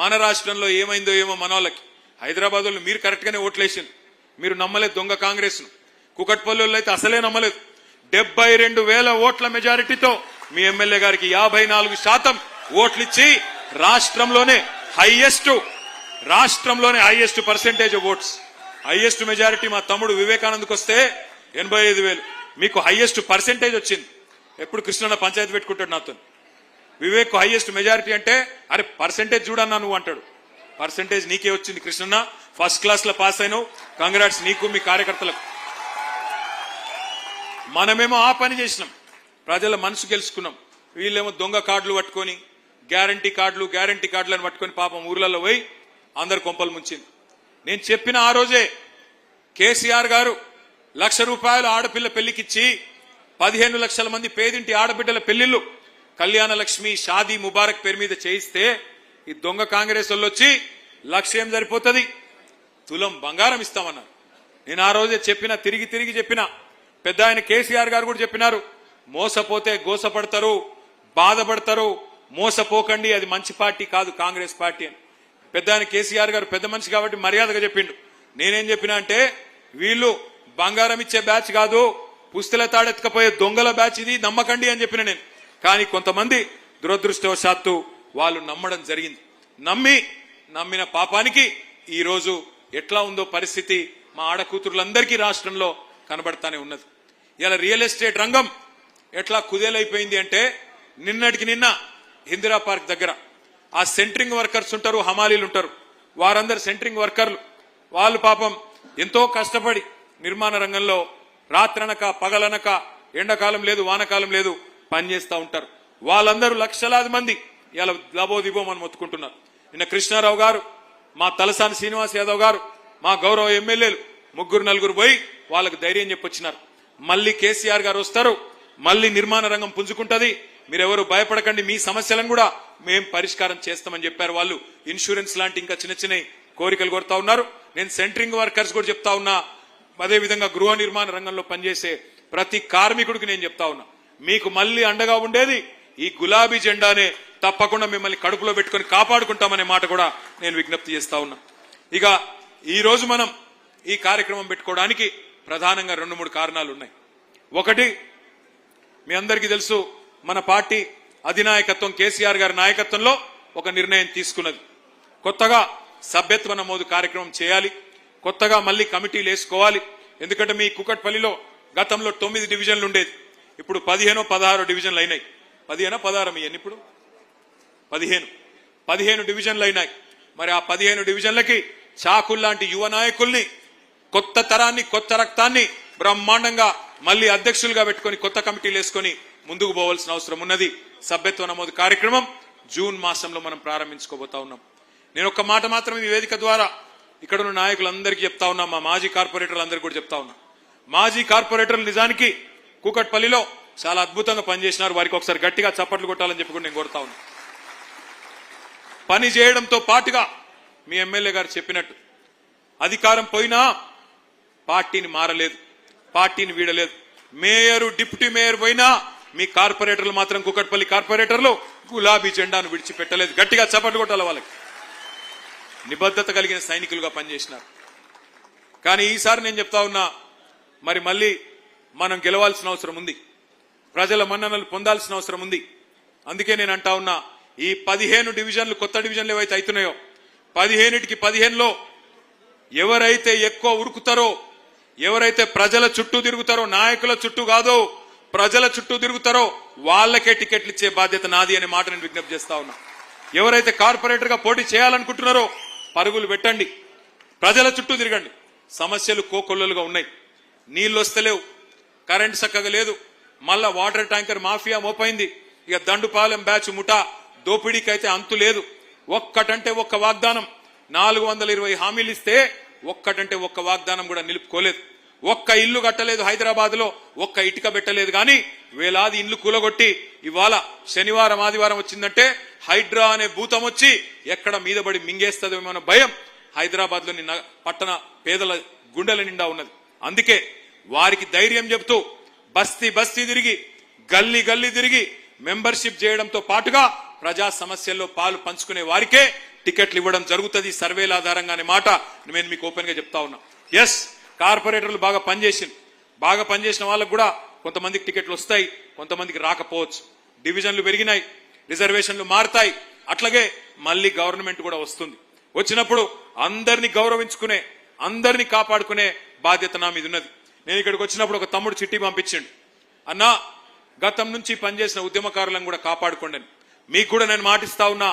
మన రాష్ట్రంలో ఏమైందో ఏమో మనోళ్ళకి. హైదరాబాద్ వాళ్ళు మీరు కరెక్ట్ గానే ఓట్లేసింది, మీరు నమ్మలేదు దొంగ కాంగ్రెస్ ను. కుకట్పల్లి వాళ్ళు అయితే అసలే నమ్మలేదు. 72,000 ఓట్ల మెజారిటీతో మీ ఎమ్మెల్యే గారికి 54% ఓట్లు ఇచ్చి రాష్ట్రంలోనే highest percentage votes, highest majority మా తమ్ముడు వివేకానంద్కి వస్తే 85,000, మీకు హైయెస్ట్ పర్సెంటేజ్ వచ్చింది. ఎప్పుడు కృష్ణన్న పంచాయతీ పెట్టుకుంటాడు నాతో, వివేక్ హైయెస్ట్ మెజారిటీ అంటే అరే పర్సెంటేజ్ చూడన్నా నువ్వు అంటాడు. పర్సెంటేజ్ నీకే వచ్చింది కృష్ణన్న, ఫస్ట్ క్లాస్ లో పాస్ అయినావు, కంగ్రాట్స్ నీకు మీ కార్యకర్తలకు. మనమేమో ఆ పని చేసినాం, ప్రజల మనసు గెలుచుకున్నాం. వీళ్ళేమో దొంగ కార్డులు పట్టుకొని గ్యారంటీ కార్డులను పట్టుకొని పాపం ఊర్లలో పోయి అందరు కొంపలు ముంచింది. నేను చెప్పిన ఆ రోజే కేసీఆర్ గారు ₹1,00,000 ఆడపిల్ల పెళ్లికిచ్చి 15 లక్షల మంది పేదింటి ఆడబిడ్డల పెళ్లిళ్లు కళ్యాణ లక్ష్మి షాదీ ముబారక్ పేరు మీద చేయిస్తే ఈ దొంగ కాంగ్రెస్ వాళ్ళు వచ్చి లక్ష్యం సరిపోతుంది, తులం బంగారం ఇస్తామన్నారు. నేను ఆ రోజే చెప్పిన, తిరిగి చెప్పిన. పెద్ద ఆయన కేసీఆర్ గారు కూడా చెప్పినారు, మోసపోతే గోసపడతారు, బాధపడతారు, మోసపోకండి, అది మంచి పార్టీ కాదు కాంగ్రెస్ పార్టీ అని. పెద్ద ఆయన కేసీఆర్ గారు పెద్ద మనిషి కాబట్టి మర్యాదగా చెప్పిండు. నేనేం చెప్పినా అంటే వీళ్ళు బంగారం ఇచ్చే బ్యాచ్ కాదు, పుస్తల తాడెత్తుకపోయే దొంగల బ్యాచ్, ఇది నమ్మకండి అని చెప్పిన నేను. కానీ కొంతమంది దురదృష్టవశాత్తు వాళ్ళు నమ్మడం జరిగింది. నమ్మిన పాపానికి ఈ రోజు ఎట్లా ఉందో పరిస్థితి మా ఆడకూతురులందరికీ రాష్ట్రంలో కనబడతానే ఉన్నది. ఇలా రియల్ ఎస్టేట్ రంగం ఎట్లా కుదేలైపోయింది అంటే నిన్నటికి నిన్న ఇందిరా పార్క్ దగ్గర ఆ సెంట్రింగ్ వర్కర్స్ ఉంటారు, హమాలీలు ఉంటారు, వారందరు సెంట్రింగ్ వర్కర్లు. వాళ్ళు పాపం ఎంతో కష్టపడి నిర్మాణ రంగంలో రాత్రనక పగలనక ఎండాకాలం లేదు వానకాలం లేదు పనిచేస్తూ ఉంటారు. వాళ్ళందరూ లక్షలాది మంది ఇలా లబోదిబోమని మొత్తుకుంటున్నారు. నిన్న కృష్ణారావు గారు, మా తలసాని శ్రీనివాస్ యాదవ్ గారు, మా గౌరవ ఎమ్మెల్యేలు 3-4 పోయి వాళ్ళకు ధైర్యం చెప్పొచ్చినారు. మళ్ళీ కేసీఆర్ గారు వస్తారు, మళ్ళీ నిర్మాణ రంగం పుంజుకుంటది, మీరెవరు భయపడకండి, మీ సమస్యలను కూడా మేం పరిష్కారం చేస్తామని చెప్పారు. వాళ్ళు ఇన్సూరెన్స్ లాంటి ఇంకా చిన్న కోరికలు కోరుతా ఉన్నారు. నేను సెంట్రింగ్ వర్కర్స్ కూడా చెప్తా ఉన్నా, అదేవిధంగా గృహ నిర్మాణ రంగంలో పనిచేసే ప్రతి కార్మికుడికి నేను చెప్తా ఉన్నా, మీకు మళ్ళీ అండగా ఉండేది ఈ గులాబీ జెండానే, తప్పకుండా మిమ్మల్ని కడుపులో పెట్టుకొని కాపాడుకుంటామనే మాట కూడా నేను విజ్ఞప్తి చేస్తా ఉన్నా. ఇక ఈ రోజు మనం ఈ కార్యక్రమం పెట్టుకోవడానికి ప్రధానంగా 2-3 కారణాలు ఉన్నాయి. ఒకటి, మీ అందరికీ తెలుసు, మన పార్టీ అధినాయకత్వం కేసీఆర్ గారి నాయకత్వంలో ఒక నిర్ణయం తీసుకున్నది. కొత్తగా సభ్యత్వ నమోదు కార్యక్రమం చేయాలి, కొత్తగా మళ్ళీ కమిటీలు వేసుకోవాలి. ఎందుకంటే మీ కుకట్పల్లిలో గతంలో 9 డివిజన్లు ఉండేది, ఇప్పుడు 15-16 డివిజన్లు అయినాయి. 15-16 మీ ఇప్పుడు 15 డివిజన్లు అయినాయి. మరి ఆ 15 డివిజన్లకి చాకుల్లాంటి యువ నాయకుల్ని, కొత్త తరాన్ని, కొత్త రక్తాన్ని బ్రహ్మాండంగా మళ్ళీ అధ్యక్షులుగా పెట్టుకొని కొత్త కమిటీలు వేసుకొని ముందుకు పోవాల్సిన అవసరం ఉన్నది. సభ్యత్వ నమోదు కార్యక్రమం జూన్ మాసంలో మనం ప్రారంభించుకోబోతా ఉన్నాం. నేను ఒక్క మాట మాత్రమే ఈ వేదిక ద్వారా ఇక్కడ ఉన్న నాయకులందరికీ చెప్తా ఉన్నా, మా మాజీ కార్పొరేటర్లందరికీ కూడా చెప్తా ఉన్నా, మాజీ కార్పొరేటర్లు నిజానికి కూకట్పల్లిలో చాలా అద్భుతంగా పనిచేసినారు. వారికి ఒకసారి గట్టిగా చప్పట్లు కొట్టాలని చెప్పి కూడా నేను కోరుతా ఉన్నా. పని చేయడంతో పాటుగా మీ ఎమ్మెల్యే గారు చెప్పినట్టు అధికారం పోయినా పార్టీని మారలేదు, పార్టీని వీడలేదు. మేయరు, డిప్యూటీ మేయర్ పోయినా మీ కార్పొరేటర్లు మాత్రం, కూకట్పల్లి కార్పొరేటర్లు గులాబీ జెండాను విడిచిపెట్టలేదు. గట్టిగా చప్పట్లు కొట్టాలి. వాళ్ళకి నిబద్ధత కలిగిన సైనికులుగా పనిచేసినారు. కానీ ఈసారి నేను చెప్తా ఉన్నా, మరి మళ్ళీ మనం గెలవాల్సిన అవసరం ఉంది, ప్రజల మన్ననలు పొందాల్సిన అవసరం ఉంది. అందుకే నేను అంటా ఉన్నా, ఈ 15 డివిజన్లు, కొత్త డివిజన్లు ఏవైతే అవుతున్నాయో 15కి 15లో ఎవరైతే ఎక్కువ ఉరుకుతారో, ఎవరైతే ప్రజల చుట్టూ తిరుగుతారో, నాయకుల చుట్టూ కాదు ప్రజల చుట్టూ తిరుగుతారో వాళ్ళకే టికెట్లు ఇచ్చే బాధ్యత నాది అనే మాట నేను విజ్ఞప్తి చేస్తా ఉన్నా. ఎవరైతే కార్పొరేటర్ గా పోటీ చేయాలనుకుంటున్నారో పరుగులు పెట్టండి, ప్రజల చుట్టూ తిరగండి. సమస్యలు కోకొల్లలుగా ఉన్నాయి, నీళ్లు వస్తలేవు, కరెంట్ చక్కగా లేదు, మళ్ళా వాటర్ ట్యాంకర్ మాఫియా మోపైంది. ఇక దండుపాలెం బ్యాచ్ ముఠా దోపిడీకి అయితే అంతు లేదు. ఒక్కటంటే ఒక్క వాగ్దానం, 420 హామీలు ఇస్తే ఒక్కటంటే ఒక్క వాగ్దానం కూడా నిలుపుకోలేదు. ఒక్క ఇల్లు కట్టలేదు హైదరాబాద్ లో, ఒక్క ఇటుక పెట్టలేదు. కానీ వేలాది ఇల్లు కూలగొట్టి ఇవాళ శనివారం ఆదివారం వచ్చిందంటే హైడ్రా అనే భూతం వచ్చి ఎక్కడ మీద పడి మింగేస్తుందేమో భయం హైదరాబాద్ లోని పట్టణ పేదల గుండెల నిండా ఉన్నది. అందుకే వారికి ధైర్యం చెబుతూ బస్తీ తిరిగి, గల్లీ తిరిగి మెంబర్షిప్ చేయడంతో పాటుగా ప్రజా సమస్యల్లో పాలు పంచుకునే వారికే టికెట్లు ఇవ్వడం జరుగుతుంది సర్వేల ఆధారంగా అనే మాట నేను మీకు ఓపెన్ గా చెప్తా ఉన్నా. ఎస్, కార్పొరేటర్లు బాగా పనిచేసిన వాళ్ళకు కూడా కొంతమందికి టికెట్లు వస్తాయి, కొంతమందికి రాకపోవచ్చు. డివిజన్లు పెరిగినాయి, రిజర్వేషన్లు మారుతాయి, అట్లాగే మళ్ళీ గవర్నమెంట్ కూడా వస్తుంది. వచ్చినప్పుడు అందరినీ గౌరవించుకునే, అందరినీ కాపాడుకునే బాధ్యత నా మీద ఉన్నది. నేను ఇక్కడికి వచ్చినప్పుడు ఒక తమ్ముడు చిట్టి పంపించిండు, అన్నా గతం నుంచి పనిచేసిన ఉద్యమకారులను కూడా కాపాడుకోండి. మీకు కూడా నేను మాటిస్తా ఉన్నా,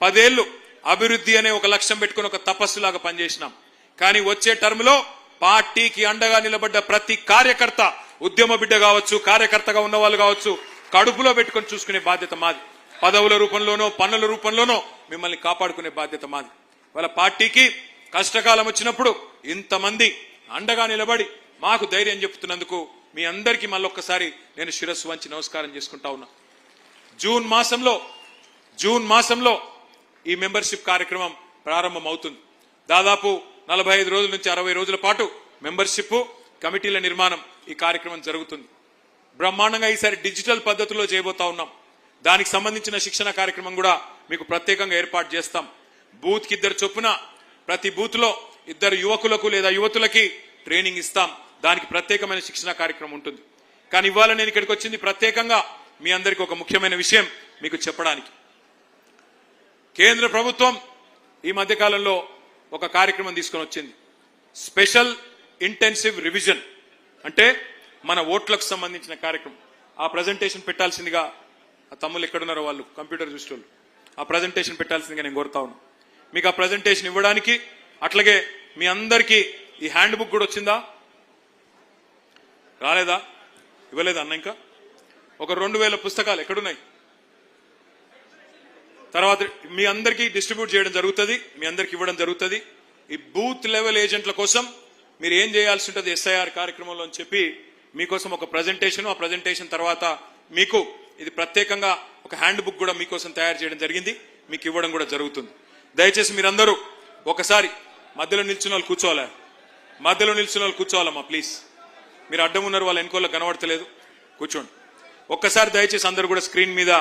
10 ఏళ్లు అభివృద్ధి అనే ఒక లక్ష్యం పెట్టుకుని ఒక తపస్సులాగా పనిచేసినాం. కానీ వచ్చే టర్మ్ లో పార్టీకి అండగా నిలబడ్డ ప్రతి కార్యకర్త, ఉద్యమ బిడ్డ కావచ్చు, కార్యకర్తగా ఉన్న వాళ్ళు కావచ్చు, కడుపులో పెట్టుకొని చూసుకునే బాధ్యత మాది. పదవుల రూపంలోనో పన్నుల రూపంలోనో మిమ్మల్ని కాపాడుకునే బాధ్యత మాది. వాళ్ళ పార్టీకి కష్టకాలం వచ్చినప్పుడు ఇంతమంది అండగా నిలబడి మాకు ధైర్యం చెప్తున్నందుకు మీ అందరికీ మళ్ళొక్కసారి నేను శిరస్సు వంచి నమస్కారం చేసుకుంటా ఉన్నా. జూన్ మాసంలో ఈ మెంబర్షిప్ కార్యక్రమం ప్రారంభం అవుతుంది. దాదాపు 45 రోజుల నుంచి 60 రోజుల పాటు మెంబర్షిప్ కమిటీల నిర్మాణం ఈ కార్యక్రమం జరుగుతుంది. బ్రహ్మాండంగా ఈసారి డిజిటల్ పద్ధతిలో చేయబోతా ఉన్నాం. దానికి సంబంధించిన శిక్షణ కార్యక్రమం కూడా మీకు ప్రత్యేకంగా ఏర్పాటు చేస్తాం. బూత్ కి 2 చొప్పున ప్రతి బూత్ లో 2 యువకులకు లేదా యువతులకి ట్రైనింగ్ ఇస్తాం. దానికి ప్రత్యేకమైన శిక్షణ కార్యక్రమం ఉంటుంది. కానీ ఇవాళ నేను ఇక్కడికి వచ్చింది ప్రత్యేకంగా మీ అందరికీ ఒక ముఖ్యమైన విషయం మీకు చెప్పడానికి. కేంద్ర ప్రభుత్వం ఈ మధ్య కాలంలో ఒక కార్యక్రమం తీసుకొని వచ్చింది, స్పెషల్ ఇంటెన్సివ్ రివిజన్. అంటే మన ఓట్లకు సంబంధించిన కార్యక్రమం. ఆ ప్రజెంటేషన్ పెట్టాల్సిందిగా ఆ తమ్ముళ్ళు ఎక్కడున్నారో వాళ్ళు కంప్యూటర్ చూసేవాళ్ళు ఆ ప్రజెంటేషన్ పెట్టాల్సిందిగా నేను కోరుతా ఉన్నాను. మీకు ఆ ప్రజెంటేషన్ ఇవ్వడానికి, అట్లాగే మీ అందరికీ ఈ హ్యాండ్ బుక్ కూడా వచ్చిందా? రాలేదా? ఇవ్వలేదా అన్న? ఇంకా ఒక 2000 పుస్తకాలు ఎక్కడున్నాయి? తర్వాత మీ అందరికీ డిస్ట్రిబ్యూట్ చేయడం జరుగుతుంది, మీ అందరికి ఇవ్వడం జరుగుతుంది. ఈ బూత్ లెవెల్ ఏజెంట్ల కోసం మీరు ఏం చేయాల్సి ఉంటుంది ఎస్ఐఆర్ కార్యక్రమంలో అని చెప్పి మీకోసం ఒక ప్రజెంటేషన్, ఆ ప్రజెంటేషన్ తర్వాత మీకు ఇది ప్రత్యేకంగా ఒక హ్యాండ్ బుక్ కూడా మీకోసం తయారు చేయడం జరిగింది, మీకు ఇవ్వడం కూడా జరుగుతుంది. దయచేసి మీరందరూ ఒకసారి మధ్యలో నిల్చున్న వాళ్ళు కూర్చోవాలా, కూర్చోవాలమ్మా ప్లీజ్. మీరు అడ్డం ఉన్నారు, వాళ్ళ ఎన్నికల్లో కనబడతలేదు, కూర్చోండి. ఒక్కసారి దయచేసి అందరూ కూడా స్క్రీన్ మీద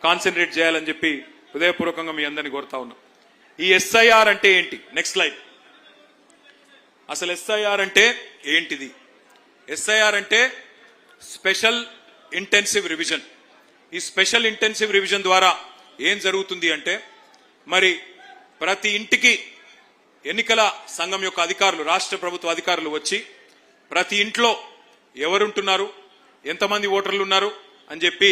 కాన్సన్ట్రేట్ చేయాలని చెప్పి హృదయపూర్వకంగా మీ అందరినీ కోరుతా ఉన్నాం. ఈ ఎస్ఐఆర్ అంటే ఏంటి? Next slide. అసలు ఎస్ఐఆర్ అంటే ఏంటిది? ఎస్ఐఆర్ అంటే స్పెషల్ ఇంటెన్సివ్ రివిజన్. ఈ స్పెషల్ ఇంటెన్సివ్ రివిజన్ ద్వారా ఏం జరుగుతుంది అంటే, మరి ప్రతి ఇంటికి ఎన్నికల సంఘం యొక్క అధికారులు, రాష్ట్ర ప్రభుత్వ అధికారులు వచ్చి ప్రతి ఇంట్లో ఎవరుంటున్నారు, ఎంతమంది ఓటర్లు ఉన్నారు అని చెప్పి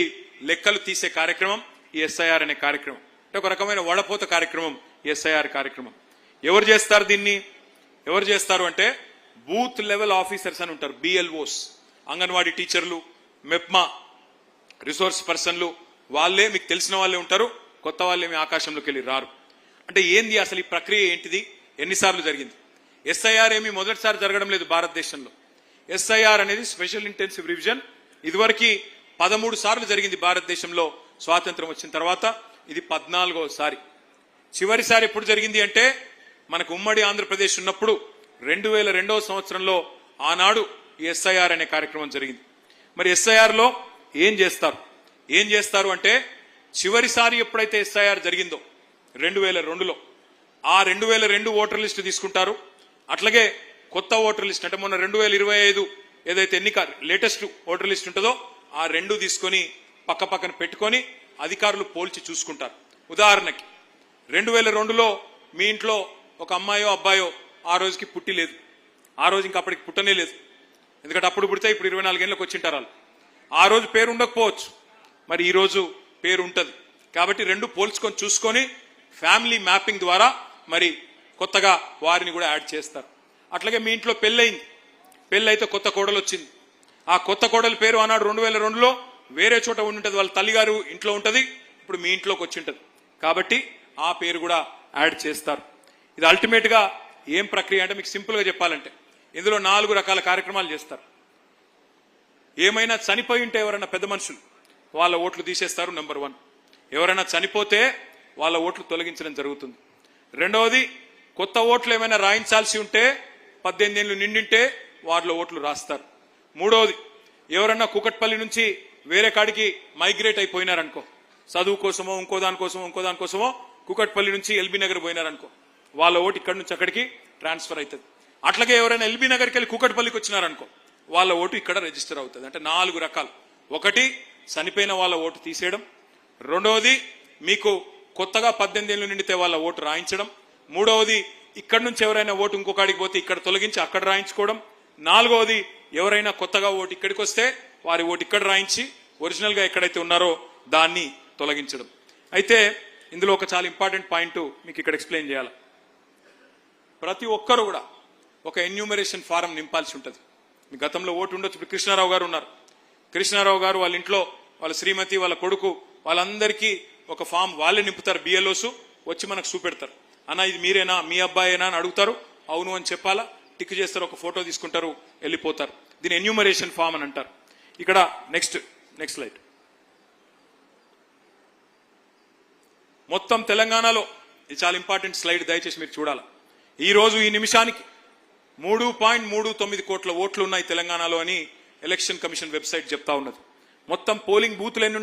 లెక్కలు తీసే కార్యక్రమం ఈ ఎస్ఐఆర్ అనే కార్యక్రమం. అంటే ఒక రకమైన వడపోత కార్యక్రమం ఈ ఎస్ఐఆర్ కార్యక్రమం. ఎవరు చేస్తారు దీన్ని? ఎవరు చేస్తారు అంటే బూత్ లెవెల్ ఆఫీసర్స్ అని ఉంటారు, బిఎల్ఓస్, అంగన్వాడీ టీచర్లు, మెప్మా రిసోర్స్ పర్సన్లు, వాళ్ళే మీకు తెలిసిన వాళ్ళే ఉంటారు, కొత్త వాళ్ళేమి ఆకాశంలోకి వెళ్ళి రారు. అంటే ఏంది అసలు ఈ ప్రక్రియ ఏంటిది, ఎన్నిసార్లు జరిగింది? ఎస్ఐఆర్ ఏమి మొదటిసారి జరగడం లేదు భారతదేశంలో. ఎస్ఐఆర్ అనేది స్పెషల్ ఇంటెన్సివ్ రివిజన్ ఇదివరకు 13 సార్లు జరిగింది భారతదేశంలో. స్వాతంత్రం వచ్చిన తర్వాత ఇది 14వ సారి. చివరిసారి ఎప్పుడు జరిగింది అంటే మనకు ఉమ్మడి ఆంధ్రప్రదేశ్ ఉన్నప్పుడు 2002వ సంవత్సరంలో ఆనాడు ఈ ఎస్ఐఆర్ అనే కార్యక్రమం జరిగింది. మరి ఎస్ఐఆర్ లో ఏం చేస్తారు అంటే చివరిసారి ఎప్పుడైతే ఎస్ఐఆర్ జరిగిందో 2002లో ఆ 2002 ఓటర్ లిస్టు తీసుకుంటారు. అట్లాగే కొత్త ఓటర్ లిస్ట్ అంటే మొన్న 2025 ఏదైతే ఎన్నిక లేటెస్ట్ ఓటర్ లిస్ట్ ఉంటుందో ఆ 2 తీసుకొని పక్కన పెట్టుకొని అధికారులు పోల్చి చూసుకుంటారు. ఉదాహరణకి 2002లో మీ ఇంట్లో ఒక అమ్మాయో అబ్బాయో ఆ రోజుకి పుట్టి లేదు, ఆ రోజు ఇంకా అప్పటికి పుట్టనే లేదు, ఎందుకంటే అప్పుడు పుడితే ఇప్పుడు 24 ఏళ్ళకి వచ్చింటారు వాళ్ళు. ఆ రోజు పేరు ఉండకపోవచ్చు, మరి ఈ రోజు పేరు ఉంటది. కాబట్టి 2 పోల్చుకొని చూసుకొని ఫ్యామిలీ మ్యాపింగ్ ద్వారా మరి కొత్తగా వారిని కూడా యాడ్ చేస్తారు. అట్లాగే మీ ఇంట్లో పెళ్ళైతే కొత్త కోడలు వచ్చింది, ఆ కొత్త కోడలి పేరు ఆనాడు 2002లో వేరే చోట ఉండి వాళ్ళ తల్లిగారు ఇంట్లో ఉంటది, ఇప్పుడు మీ ఇంట్లోకి వచ్చి ఉంటది, కాబట్టి ఆ పేరు కూడా యాడ్ చేస్తారు. ఇది అల్టిమేట్ గా ఏం ప్రక్రియ అంటే మీకు సింపుల్ గా చెప్పాలంటే ఇందులో 4 రకాల కార్యక్రమాలు చేస్తారు. ఏమైనా చనిపోయి ఉంటే ఎవరైనా పెద్ద మనుషులు వాళ్ళ ఓట్లు తీసేస్తారు, నెంబర్ 1. ఎవరైనా చనిపోతే వాళ్ళ ఓట్లు తొలగించడం జరుగుతుంది. రెండవది, కొత్త ఓట్లు ఏమైనా రాయించాల్సి ఉంటే 18 ఏళ్ళు నిండింటే వారిలో ఓట్లు రాస్తారు. మూడవది, ఎవరన్నా కూకట్పల్లి నుంచి వేరే కాడికి మైగ్రేట్ అయిపోయినారనుకో, చదువు కోసమో ఇంకో దానికోసమో కూకట్పల్లి నుంచి ఎల్బీ నగర్ పోయినారనుకో, వాళ్ళ ఓటు ఇక్కడ నుంచి అక్కడికి ట్రాన్స్ఫర్ అవుతుంది. అట్లాగే ఎవరైనా ఎల్బీ నగర్కి వెళ్ళి కూకట్పల్లికి వచ్చినారనుకో, వాళ్ళ ఓటు ఇక్కడ రిజిస్టర్ అవుతుంది. అంటే 4 రకాలు. ఒకటి, చనిపోయిన వాళ్ళ ఓటు తీసేయడం. రెండవది, మీకు కొత్తగా 18 ఏళ్ళు నిండితే వాళ్ళ ఓటు రాయించడం. మూడవది, ఇక్కడ నుంచి ఎవరైనా ఓటు ఇంకొకడికి పోతే ఇక్కడ తొలగించి అక్కడ రాయించుకోవడం. నాలుగవది, ఎవరైనా కొత్తగా ఓటు ఇక్కడికి వస్తే వారి ఓటు ఇక్కడ రాయించి ఒరిజినల్ గా ఎక్కడైతే ఉన్నారో దాన్ని తొలగించడం. అయితే ఇందులో ఒక చాలా ఇంపార్టెంట్ పాయింట్ మీకు ఇక్కడ ఎక్స్ప్లెయిన్ చేయాలి. ప్రతి ఒక్కరు కూడా ఒక ఎన్యూమరేషన్ ఫారం నింపాల్సి ఉంటుంది. మీ గతంలో ఓటు ఉండొచ్చు. ఇప్పుడు కృష్ణారావు గారు ఉన్నారు. కృష్ణారావు గారు వాళ్ళ ఇంట్లో వాళ్ళ శ్రీమతి, వాళ్ళ కొడుకు, వాళ్ళందరికీ ఒక ఫామ్ వాళ్ళే నింపుతారు. బిఎల్ఓస్ వచ్చి మనకు చూపెడతారు. అన్న ఇది మీరేనా, మీ అబ్బాయేనా అని అడుగుతారు. అవును అని చెప్పాలా, టిక్ చేస్తారు, ఒక ఫోటో తీసుకుంటారు, వెళ్ళిపోతారు. దీని ఎన్యూమరేషన్ ఫామ్ అని అంటారు. ఇక్కడ నెక్స్ట్ స్లైడ్. మొత్తం తెలంగాణలో ఇది చాలా ఇంపార్టెంట్ స్లైడ్, దయచేసి మీరు చూడాలి. ఈ రోజు ఈ నిమిషానికి 3.39 కోట్ల ఓట్లు ఉన్నాయి తెలంగాణలో అని ఎలక్షన్ కమిషన్ వెబ్సైట్ చెప్తా ఉన్నది. మొత్తం పోలింగ్ బూత్లు ఎన్ని